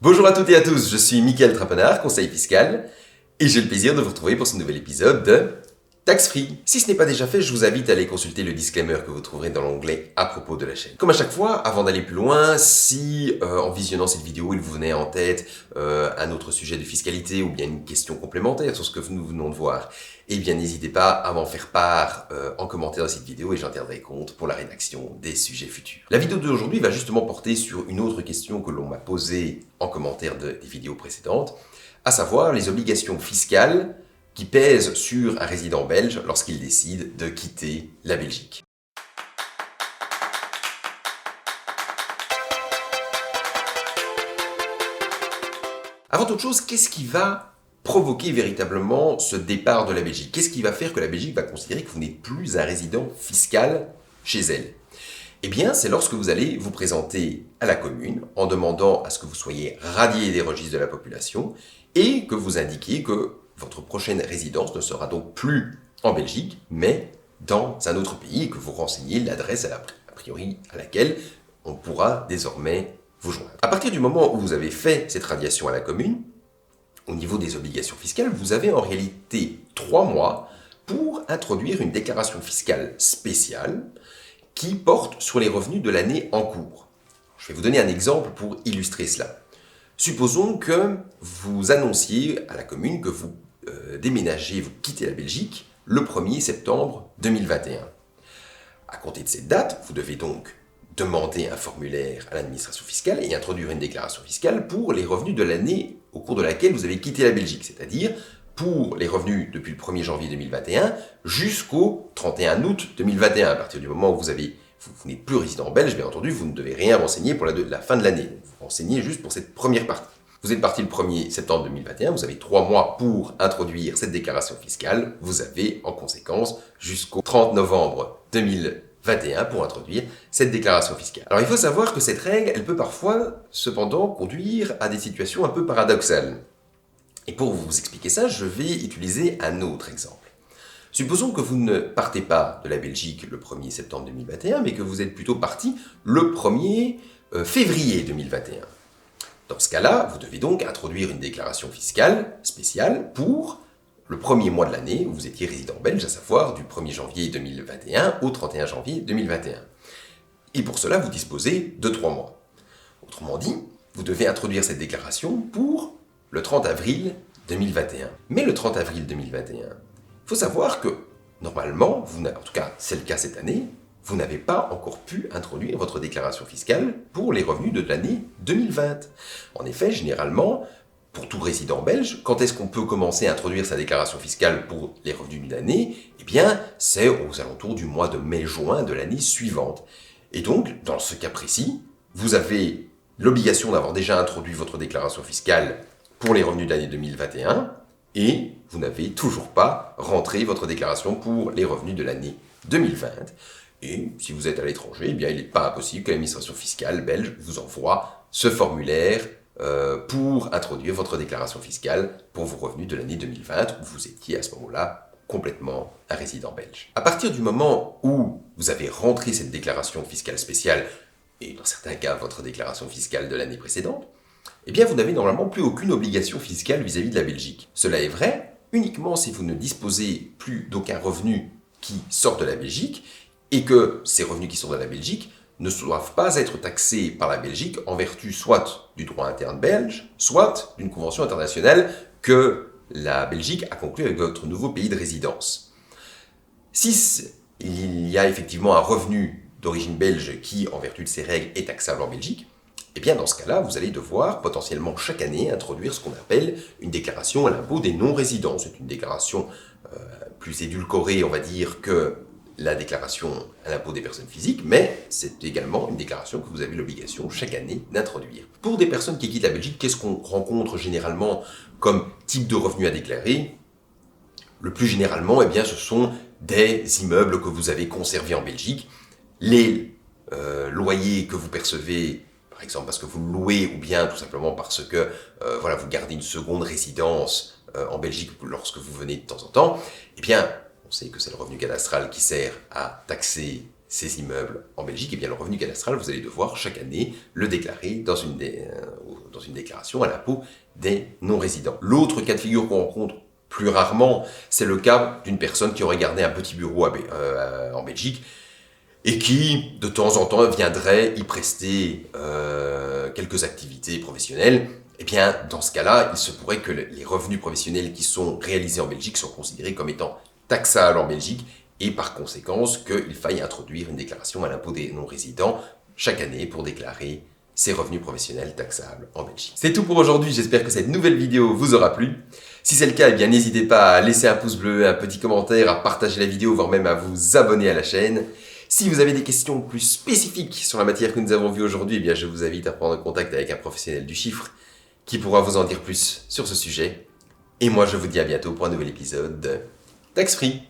Bonjour à toutes et à tous, je suis Mickaël Trapenard, conseiller fiscal, et j'ai le plaisir de vous retrouver pour ce nouvel épisode de Tax Free. Si ce n'est pas déjà fait, je vous invite à aller consulter le disclaimer que vous trouverez dans l'onglet à propos de la chaîne. Comme à chaque fois, avant d'aller plus loin, si en visionnant cette vidéo, il vous venait en tête un autre sujet de fiscalité ou bien une question complémentaire sur ce que nous venons de voir, eh bien n'hésitez pas à m'en faire part en commentaire de cette vidéo et j'en tiendrai compte pour la rédaction des sujets futurs. La vidéo d'aujourd'hui va justement porter sur une autre question que l'on m'a posée en commentaire des vidéos précédentes, à savoir les obligations fiscales qui pèsent sur un résident belge lorsqu'il décide de quitter la Belgique. Avant toute chose, qu'est-ce qui va provoquer véritablement ce départ de la Belgique? Qu'est-ce qui va faire que la Belgique va considérer que vous n'êtes plus un résident fiscal chez elle? Eh bien, c'est lorsque vous allez vous présenter à la commune en demandant à ce que vous soyez radié des registres de la population et que vous indiquiez que votre prochaine résidence ne sera donc plus en Belgique, mais dans un autre pays et que vous renseignez l'adresse a priori à laquelle on pourra désormais vous joindre. À partir du moment où vous avez fait cette radiation à la commune, au niveau des obligations fiscales, vous avez en réalité 3 mois pour introduire une déclaration fiscale spéciale qui porte sur les revenus de l'année en cours. Je vais vous donner un exemple pour illustrer cela. Supposons que vous annonciez à la commune que vous déménagez, vous quittez la Belgique le 1er septembre 2021. À compter de cette date, vous devez donc demander un formulaire à l'administration fiscale et introduire une déclaration fiscale pour les revenus de l'année au cours de laquelle vous avez quitté la Belgique, c'est-à-dire pour les revenus depuis le 1er janvier 2021 jusqu'au 31 août 2021. À partir du moment où vous n'êtes plus résident belge, bien entendu, vous ne devez rien renseigner pour la fin de l'année. Vous renseignez juste pour cette première partie. Vous êtes parti le 1er septembre 2021, vous avez 3 mois pour introduire cette déclaration fiscale. Vous avez en conséquence jusqu'au 30 novembre 2021 pour introduire cette déclaration fiscale. Alors il faut savoir que cette règle, elle peut parfois cependant conduire à des situations un peu paradoxales. Et pour vous expliquer ça, je vais utiliser un autre exemple. Supposons que vous ne partez pas de la Belgique le 1er septembre 2021, mais que vous êtes plutôt parti le 1er février 2021. Dans ce cas-là, vous devez donc introduire une déclaration fiscale spéciale pour le premier mois de l'année où vous étiez résident belge, à savoir du 1er janvier 2021 au 31 janvier 2021. Et pour cela, vous disposez de 3 mois. Autrement dit, vous devez introduire cette déclaration pour le 30 avril 2021. Mais le 30 avril 2021, il faut savoir que, normalement, en tout cas c'est le cas cette année, vous n'avez pas encore pu introduire votre déclaration fiscale pour les revenus de l'année 2020. En effet, généralement, pour tout résident belge, quand est-ce qu'on peut commencer à introduire sa déclaration fiscale pour les revenus d'une année? Eh bien, c'est aux alentours du mois de mai-juin de l'année suivante. Et donc, dans ce cas précis, vous avez l'obligation d'avoir déjà introduit votre déclaration fiscale pour les revenus de l'année 2021 et vous n'avez toujours pas rentré votre déclaration pour les revenus de l'année 2020. Et si vous êtes à l'étranger, eh bien, il n'est pas impossible que l'administration fiscale belge vous envoie ce formulaire pour introduire votre déclaration fiscale pour vos revenus de l'année 2020 où vous étiez à ce moment-là complètement un résident belge. À partir du moment où vous avez rentré cette déclaration fiscale spéciale, et dans certains cas votre déclaration fiscale de l'année précédente, eh bien vous n'avez normalement plus aucune obligation fiscale vis-à-vis de la Belgique. Cela est vrai uniquement si vous ne disposez plus d'aucun revenu qui sort de la Belgique et que ces revenus qui sortent de la Belgique ne doivent pas être taxés par la Belgique en vertu soit du droit interne belge, soit d'une convention internationale que la Belgique a conclue avec votre nouveau pays de résidence. Si il y a effectivement un revenu d'origine belge qui, en vertu de ces règles, est taxable en Belgique, eh bien dans ce cas-là, vous allez devoir potentiellement chaque année introduire ce qu'on appelle une déclaration à l'impôt des non-résidents. C'est une déclaration plus édulcorée, on va dire, que la déclaration à l'impôt des personnes physiques, mais c'est également une déclaration que vous avez l'obligation chaque année d'introduire. Pour des personnes qui quittent la Belgique, qu'est-ce qu'on rencontre généralement comme type de revenu à déclarer? Le plus généralement, eh bien, ce sont des immeubles que vous avez conservés en Belgique, les loyers que vous percevez, par exemple parce que vous louez ou bien tout simplement parce que vous gardez une seconde résidence en Belgique lorsque vous venez de temps en temps, eh bien, on sait que c'est le revenu cadastral qui sert à taxer ces immeubles en Belgique, et bien le revenu cadastral, vous allez devoir chaque année le déclarer dans une déclaration à l'impôt des non-résidents. L'autre cas de figure qu'on rencontre plus rarement, c'est le cas d'une personne qui aurait gardé un petit bureau en Belgique et qui, de temps en temps, viendrait y prester quelques activités professionnelles. Eh bien, dans ce cas-là, il se pourrait que les revenus professionnels qui sont réalisés en Belgique soient considérés comme étant taxables en Belgique et par conséquence qu'il faille introduire une déclaration à l'impôt des non-résidents chaque année pour déclarer ses revenus professionnels taxables en Belgique. C'est tout pour aujourd'hui, j'espère que cette nouvelle vidéo vous aura plu. Si c'est le cas, eh bien n'hésitez pas à laisser un pouce bleu, un petit commentaire, à partager la vidéo, voire même à vous abonner à la chaîne. Si vous avez des questions plus spécifiques sur la matière que nous avons vue aujourd'hui, eh bien je vous invite à prendre contact avec un professionnel du chiffre qui pourra vous en dire plus sur ce sujet. Et moi je vous dis à bientôt pour un nouvel épisode de Tax Free.